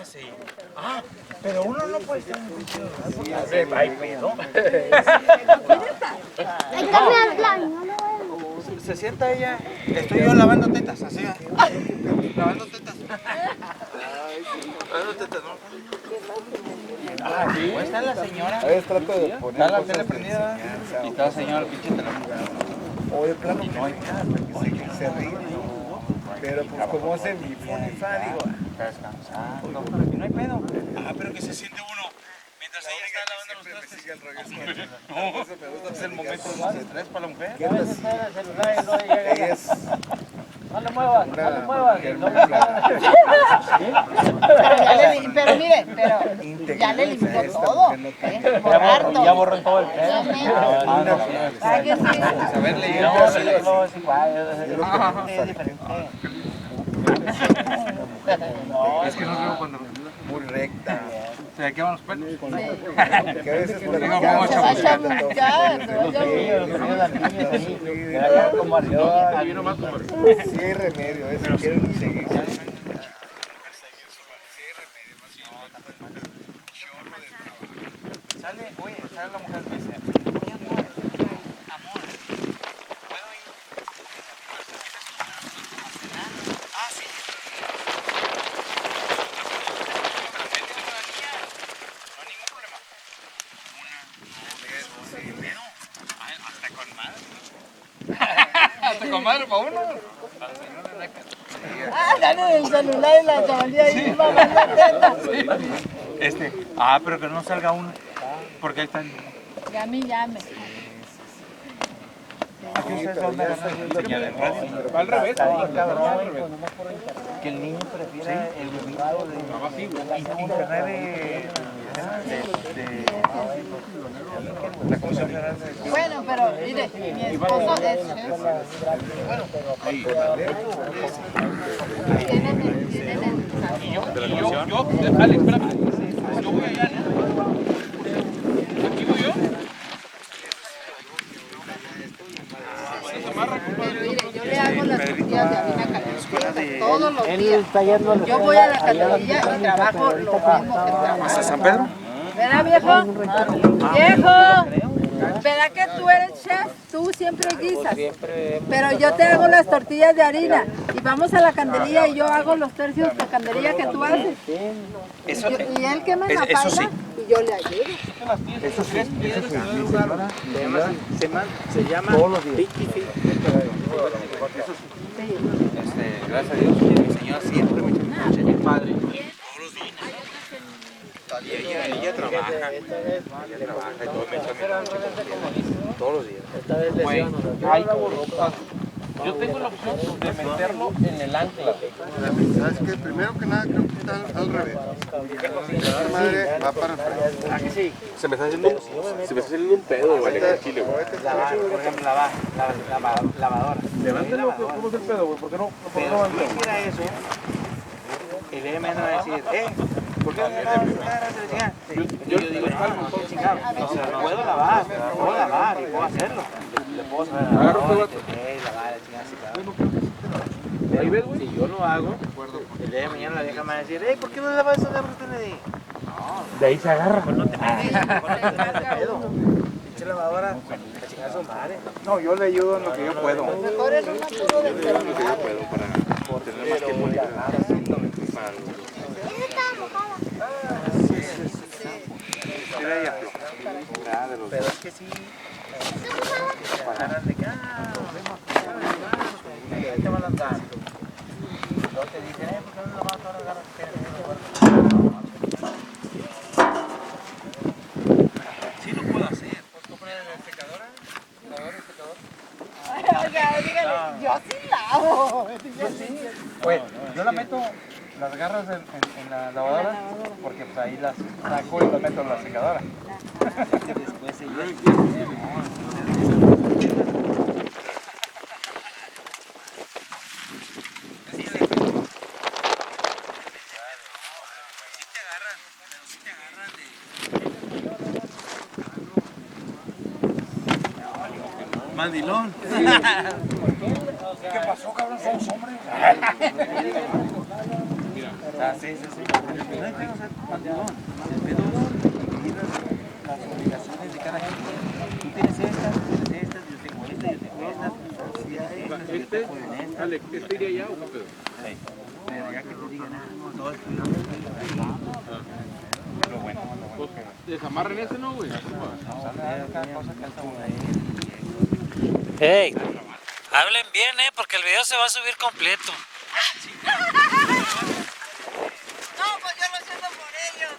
sí. Ah, pero uno no puede estar en el sitio de hay pedo. Se sienta ella, estoy yo lavando tetas, así, lavando tetas. Lavando tetas, ¿no? Ah, sí. ¿Cómo está la señora? A veces trato de poner está la tele prendida y está la señora pinche teléfono. O de plano no hay nada, porque se ríe. Pero pues como se mi phone está, digo, Está descansando. Y no hay pedo. Ah, pero que se siente uno mientras ella está lavando los trastes. No, es el momento más estrés para la mujer. ¿Qué tal si ella es No le muevas, no le muevas. Pero miren, ya le limpió todo. Ya borró todo el pedo. Saber leer. No, es igual, es diferente. Es que no creo cuando muy recta. se le queman los pelos. Que a veces Se va a como sí hay remedio, eso quieren seguir. Sale, oye, sale la mujer y dice, oye, amor, ¿puedo ir? Ah, sí. No hay ningún problema. Una, dos, tres, bueno, hasta con madre, ¿no? Hasta con madre para uno. Dale el celular y la chavalía ahí, vamos a Pero que no salga uno, porque ahí están. Llame. Aquí ustedes van a agarrar señal de radio. Al revés, que el niño prefiera el huevito de Internet de la Comisión Federal de... Bueno, pero mire, mi esposo es chef. Alex, espérame. Yo voy allá, ¿no? ¿Aquí voy yo? Pero mire, yo le hago las tortillas de harina caliente todos los días. Yo voy a la candelilla y trabajo lo mismo que trabajo. ¿Hasta San Pedro? ¿Verdad, viejo? ¡Viejo! ¿Verdad que tú eres chef? Tú siempre guisas. Pero yo te hago las tortillas de harina y vamos a la candelilla y yo hago los tercios de candelilla que tú haces. Y él quema la palma y yo le ayudo. Se llama Vicky Fit. Gracias a Dios, mi señora siempre me echa mi padre. Todos los días. Y ella trabaja. Y todo me echa todos los días. Yo tengo la opción de meterlo en el ancla. ¿Sabes qué? Primero que nada creo que está al revés. Mi madre va para el frente. Se me está haciendo un pedo, güey, en Chile, güey. Por ejemplo, lavadora. Levántalo, ¿cómo es el pedo, güey? ¿Por qué no? Pero si yo hiciera eso, el EM me va a decir, ¿por qué no me lavas la cara? Yo digo, es para un chingado. O sea, puedo lavar y puedo hacerlo. Le puedo saber lavar, lavar, pero si yo lo hago, el día de mañana la vieja me va a decir, ¿por qué no lavas esa garra? De ahí se agarra. Pues no te metes, pinche lavadora, la chingada su madre. No, yo le ayudo en lo que yo puedo. Mejor es un apuro de Lo que yo puedo para tener más tiempo libre. Pero es que sí, agarran de que, ahí te van a andar. Luego te dicen, ¿por qué no lavas todas las garras que tienes? Sí lo puedo hacer. ¿Puedes comprar en la secadora? ¿Lavadora y secador? Oiga, dígale, yo sí lavo. Oye, yo la meto las garras en la lavadora porque pues ahí las saco y las meto en la secadora. Después se Mandilón. ¿Qué pasó, cabrón? Somos hombres. Sí. No hay que hacer panteón. El pedo es dividir las obligaciones de cada quien. Tú tienes estas, yo tengo estas. Sí, yo te apoyo en esta. Dale, ¿este iría allá o qué pedo? Sí. Pero ya que te digan, todo esto. Pero bueno. Pues, desamarren ese, ¿no, güey? Cada cosa que hacemos ahí. Hey, hablen bien, porque el video se va a subir completo. No, pues yo lo siento por ellos.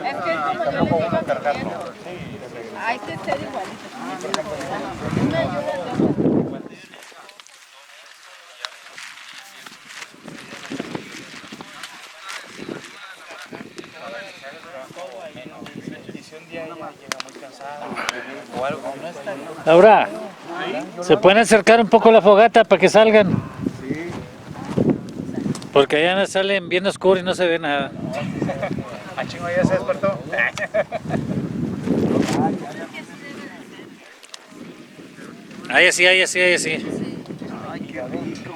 Es que es como yo le digo a mi nieto. Hay que ser igualitos. Una ayuda a todos. Ahora, ¿se pueden acercar un poco la fogata para que salgan? Sí. Porque allá no salen bien oscuro y no se ve nada. Ah, chingo, ya se despertó. Ahí sí. Ay, qué rico.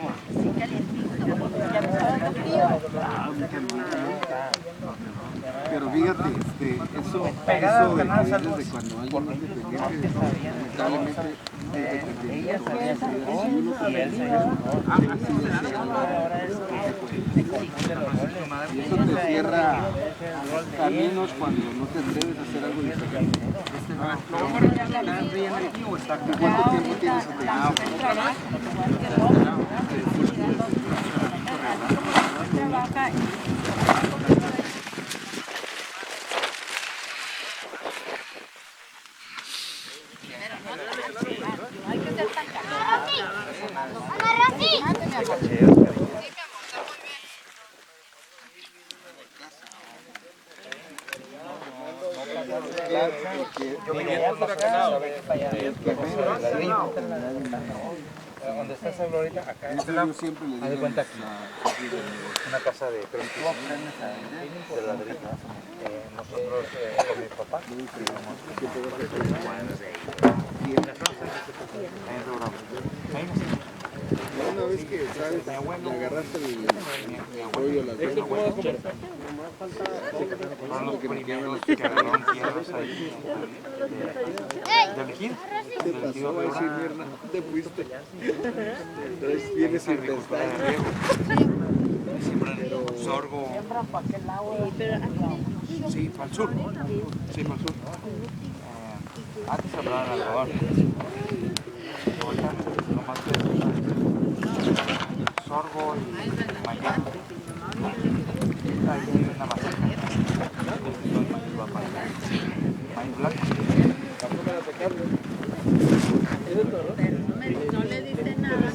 Pero fíjate, eso de que desde cuando alguien es dependiente, lamentablemente es dependiente. Y eso te cierra caminos cuando no te atreves a hacer algo diferente. ¿Cuánto tiempo tienes atendido? ¿Dónde estás ahorita? Acá. Yo siempre le Haz de digo cuenta que una casa de 35 de ladrillo. Nosotros con mi papá una vez que sabes, le agarraste el rollo, las venas, son los primeros que agarraron tierras ahí del ejido. te pasó a decir, mierda, te fuiste. Entonces vienes sin pensar. Siembran sorgo. Sí, para el sur. Sí, para el sur. Antes sembraban algodón. Ahorita nomás sorgo y maíz. Ahí hay una maceta. Entonces el maíz va para allá. Maíz blanco. No le dice nada.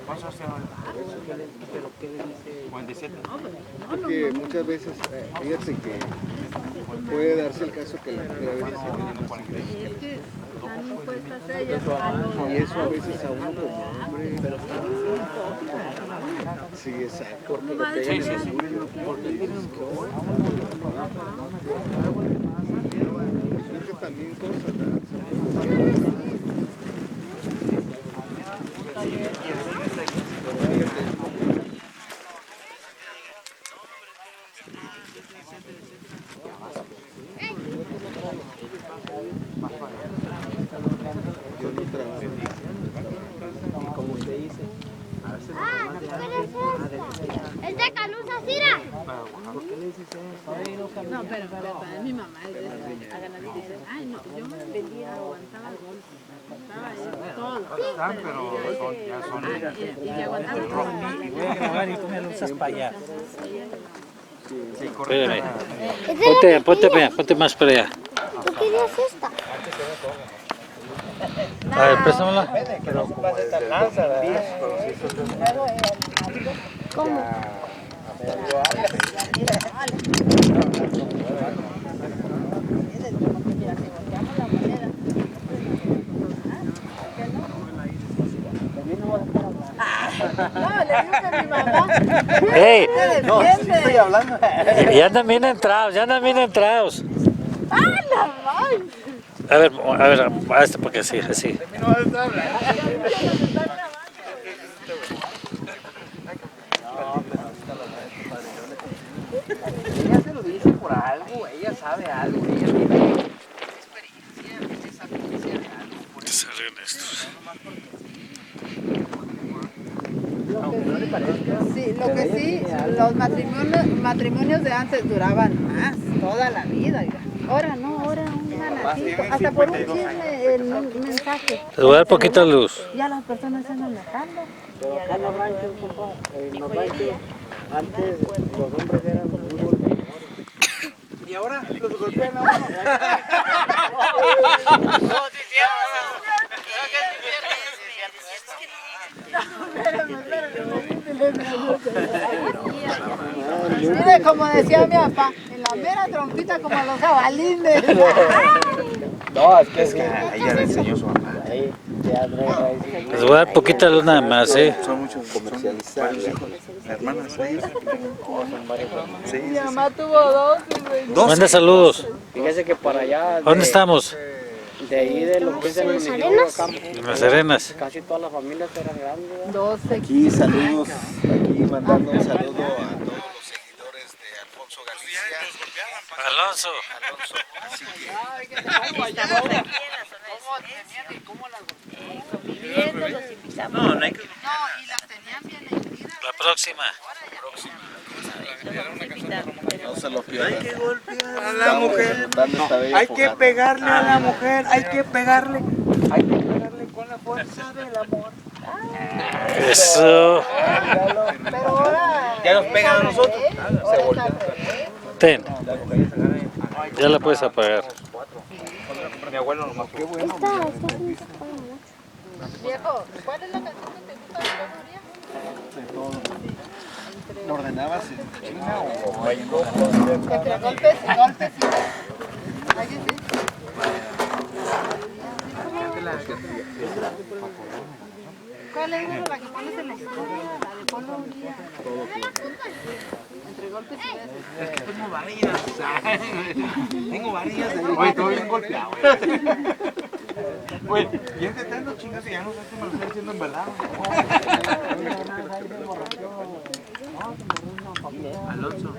¿Cuántos años tiene? 47. Porque muchas veces, fíjate que puede darse el caso que la mujer a veces Es que están impuestas ellas a y eso a veces a uno como hombre. Sí, exacto. Sí, sí, sí. Surge también cosas. ¿Es de Calusa, Cira? No, pero mi mamá es de esa. Dice, ay, no, yo me vendía, aguantaba todo. Están, pero ya son. Y que aguantaba todo. Voy a grabar y tú me lo usas para allá. Sí, correcto. Espérame. Ponte más para allá. ¿Tú querías esta? A ver, préstamela. Que no ocupas esta lanza, ¿verdad? ¿Cómo? No, le digo a mi mamá. ¡Ey! No, sí estoy hablando. Ya andan bien entrados. ¡Ah, la madre! A ver, a este porque sí, así. No, está hablando. Ya nos están grabando. Sí, lo que sí, los matrimonios de antes duraban más, toda la vida. Oiga. Ahora no, ahora un ganacito, hasta por un chisme, un mensaje. Les voy a dar poquita luz. Ya las personas se andan dejando. Pero acá en los ranchos, compa, en los ranchos, antes los hombres eran muy golpeadores. Y ahora los golpean a uno. Mire, como decía mi papá, en la mera trompita como los jabalines. No, es que A ella le enseñó su mamá. ahí ya trae. Les voy a dar poquita luz nada más, Son muchos varios hijos. La hermana, 6. Mi mamá tuvo 12. Manda saludos. Fíjese que para allá. ¿Dónde estamos? De ahí de lo que es el municipio de Campo, En Las Arenas. casi todas las familias eran grandes. 12. Aquí saludos, aquí mandando un saludo a todos los seguidores de Alfonso Galicia. Alonso. Así que No, no hay que. No, y las tenían bien heridas. La próxima. no se lo pierdan. Hay que golpear a la Estamos mujer. disfrutando esta bella Hay que fogata. pegarle a la mujer. Hay que pegarle. Hay que pegarle con la fuerza del amor. Eso. Pero ahora. Ya nos pegan a nosotros. Se voltean. Ten. Ya la puedes apagar. Mi abuelo nos mató. Viejo, ¿cuál es la canción que te gusta de Gloria? ¿Lo ordenabas en China o Entre golpes y golpes. Ahí sí. ¿Cuál es la que pones en la historia? La de Polo Urias. Entre golpes y besos. Tengo varias. Tengo varias. Oye, estoy bien golpeado. Oye, bien te dando chingas y ya no sé si me lo estoy diciendo en verdad. Alonso.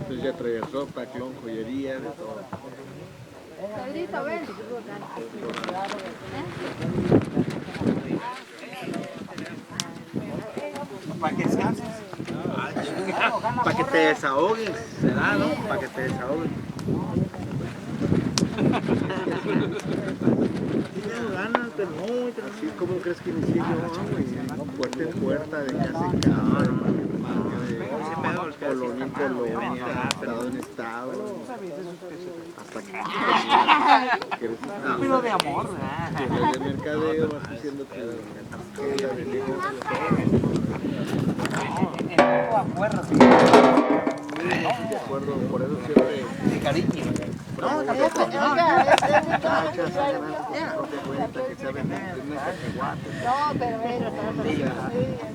Entonces ya traía ropa, clon, joyería, de todo. Pedrito, ven. Para que descanses. Para que te desahogues. ¿Será, no? Para que te desahogues. Tienes ganas, pero no, Así como crees que inicié yo, puerta en puerta, de casa en casa, de colonia en colonia, estado en estado, hasta que pero de amor, ¿verdad? de mercadeo vas haciendo tu cartera de negocio. De acuerdo, por eso siempre De cariño. No, Oiga, cuenta que saben de una cacahuate. no, pero bueno,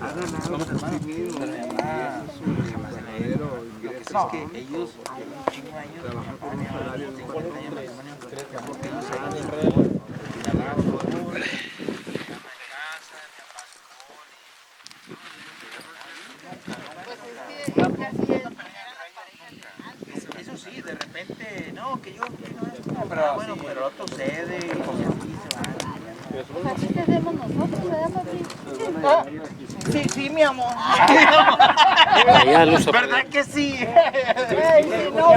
Hagan algo por sí mismos. Y eso es un verdadero ingreso. Es que ellos llevan un chingo de años. Trabajar por un salario de 40 años. Porque no saben. Eso sí, de repente, no, que yo quiero esto, pero bueno, pero el otro cede y pues así se va. así te hacemos nosotros, ¿verdad, papi? Sí, mi amor. Ya luz apagada. ¿Verdad que sí? Ey, si no,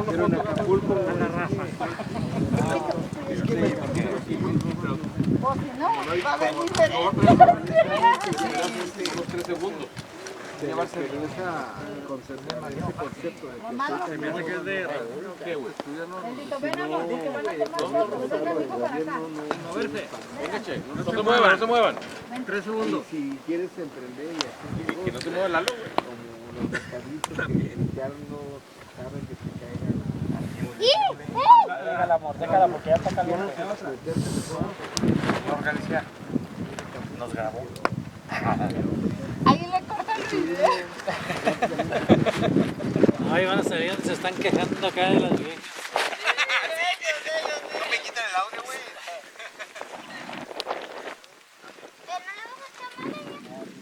Pero en Acapulco, o si no, va a venir lleva cerveza con cerveza, ese concepto de que Bendito, ven, amor, que van a tomar fotos, ven, ratito para acá. No se muevan, no se muevan. 3 segundos. Y si quieres emprender y hacer Que no se mueva Lalo, güey. como los mercaditos que ya no saben que te caigan. Déjala, amor, déjala porque ya está caliente. Nos grabó. Ahí le corta el video. Ahí van a salir donde se están quejando acá de las viejas. No me quitan el audio, güey.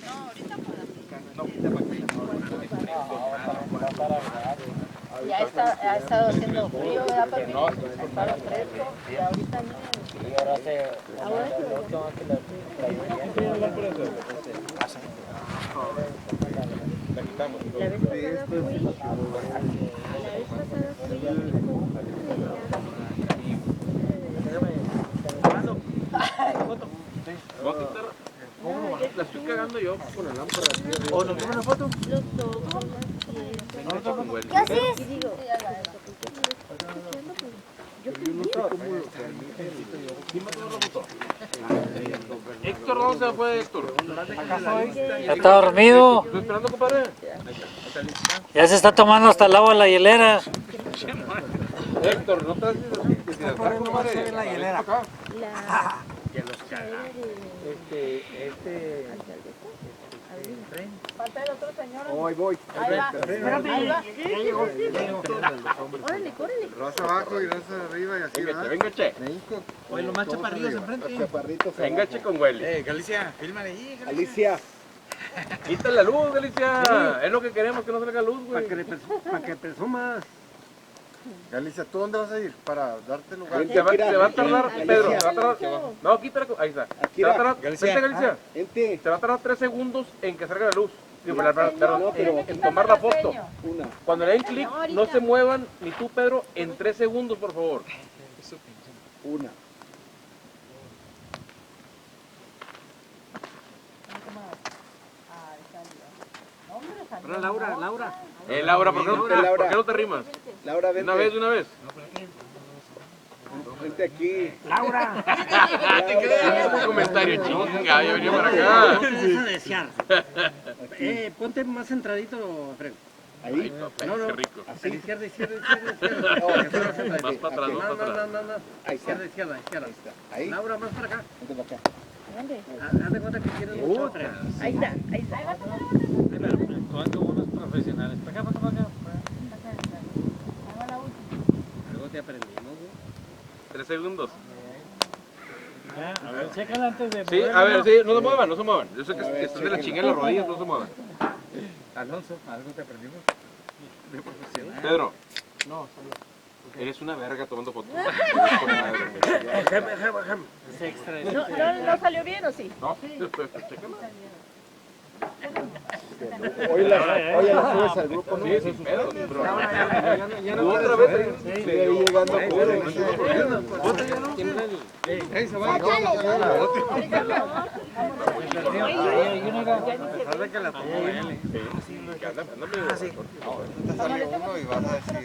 No, ahorita para No, quita para que ya ha estado haciendo frío, ¿verdad, papi? Estaba fresco y ahorita no. La estoy cagando yo con la lámpara. ¿O nos toman una foto? ¿Qué haces? Héctor, ¿dónde se fue Héctor? Ya está dormido. Estoy esperando, compadre. Ya se está tomando hasta el agua de la hielera. Héctor, no te haces así. Que si acá, compadre. la hielera. Acá. Falta el otro señor. Hoy voy. Ahí va. Ahí va. Raza abajo y raza arriba y así, ¿verdad? Venga, che. México. Oye, los más chaparrillos enfrente. Chaparritos. Venga, che con Welly. Galicia, fílmale ahí. Alicia. Quita la luz, Galicia. Es lo que queremos, que no salga luz, güey. Para que presumas. Alicia, ¿tú dónde vas a ir? Para darte lugar. Se va a tardar, Pedro, se va a tardar. No, quítala, ahí está. Se va a tardar, vente, Galicia. Gente. Se va a tardar 3 segundos en que salga la luz. Digo, en tomar la foto. Una. Cuando le den clic, no se muevan, ni tú, Pedro, en 3 segundos, por favor. Una. Laura. Laura, ¿por qué no te rimas? Laura, vente. De una vez. Vente aquí. Laura. ¿Qué crees? Un comentario chinga, yo venía para acá. Deja desear. Ponte más centradito, Alfredo. Ahí. Qué rico. Así. Izquierda. Más para atrás, más para atrás. No. Ahí está. Izquierda. Ahí. Laura, más para acá. Vente para acá. Haz de cuenta que quieres mucho, Alfredo. Ahí está. Actuando unos profesionales. Para acá. Luego te aprendimos, güey. 3 segundos. A ver, chécala antes de. Sí, a ver, sí, no se muevan. Yo sé que están de la chingada en las rodillas, no se muevan. Alonso, algo te aprendimos. De profesional. Pedro. No, eres una verga tomando fotos. Se extra. ¿No salió bien o sí? No, chécala. Oye, la subes al grupo, ¿no? Sí, sin pedo. Ya no Otra vez. Sigue ahí llegando. Sale uno y vas a decir,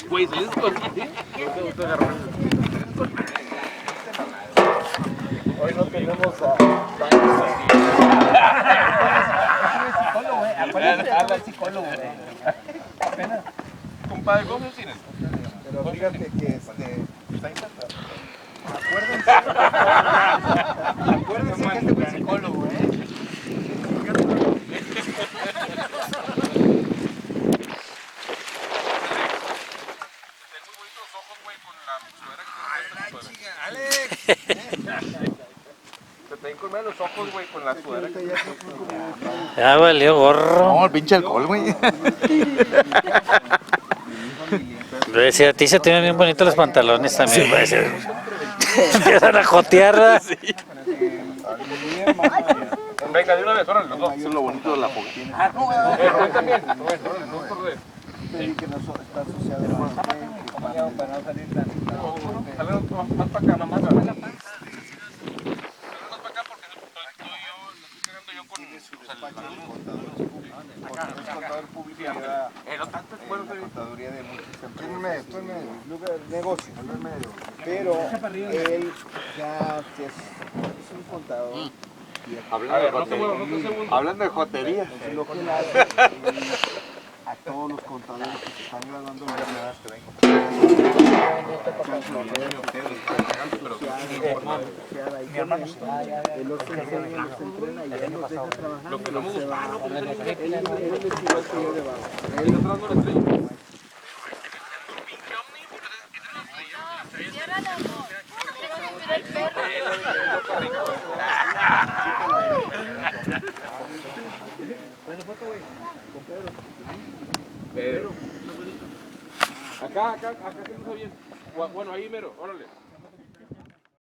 Güey, ¿sales con hoy no tenemos a... Habla el psicólogo, compadre, ¿cómo se tienen? Pero fíjate que está encantado. Acuérdense que este fue psicólogo, Te ven con los ojos, güey, con la sudadera. Ya valió gorro. No, el pinche alcohol, güey. Si a ti se te ven bien bonitos los pantalones también. Pues, empiezan a jotear. Venga, de una vez, órale, los dos. Eso es lo bonito de la foguina. Rubén también. Rubén, no tordé. Que no está asociado para no salir tan... Más para acá, más para acá. Contaduría de muchos negocios, pero él ya es un contador. Hablando de jotería. Entonces, lo que él hace a todos los contadores que se están graduando en él los enseña, los entrena y él los deja trabajar. Lo que no me gusta, no, pues Él es igual que yo de bajo. está tratando la estrella. Ciérralo, amor. Pedro. Acá se puso bien. Bueno, ahí mero, órale.